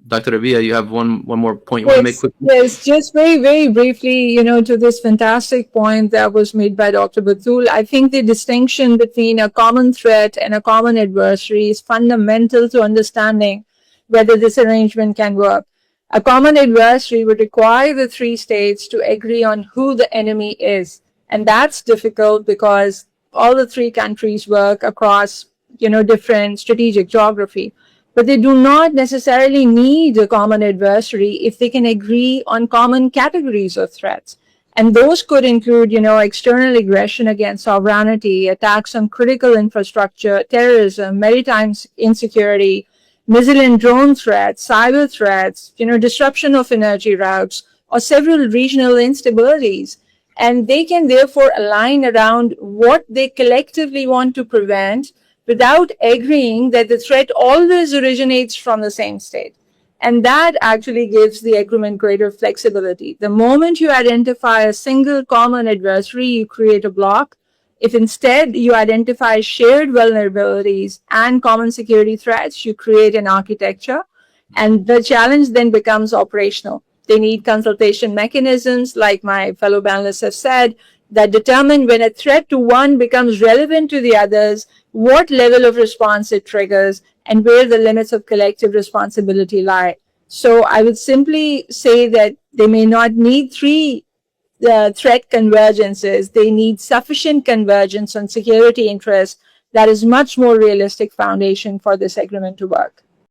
Dr. Rabia, you have one more point you want to make quickly? Yes, just very, very briefly, to this fantastic point that was made by Dr. Batul. I think the distinction between a common threat and a common adversary is fundamental to understanding whether this arrangement can work. A common adversary would require the three states to agree on who the enemy is. And that's difficult because all the three countries work across, different strategic geography. But they do not necessarily need a common adversary if they can agree on common categories of threats. And those could include, external aggression against sovereignty, attacks on critical infrastructure, terrorism, maritime insecurity, missile and drone threats, cyber threats, disruption of energy routes, or several regional instabilities. And they can therefore align around what they collectively want to prevent without agreeing that the threat always originates from the same state. And that actually gives the agreement greater flexibility. The moment you identify a single common adversary, you create a bloc. If instead you identify shared vulnerabilities and common security threats, you create an architecture. And the challenge then becomes operational. They need consultation mechanisms, like my fellow panelists have said, that determine when a threat to one becomes relevant to the others, what level of response it triggers, and where the limits of collective responsibility lie. So I would simply say that they may not need three threat convergences. They need sufficient convergence on security interests that is much more realistic foundation for this agreement to work.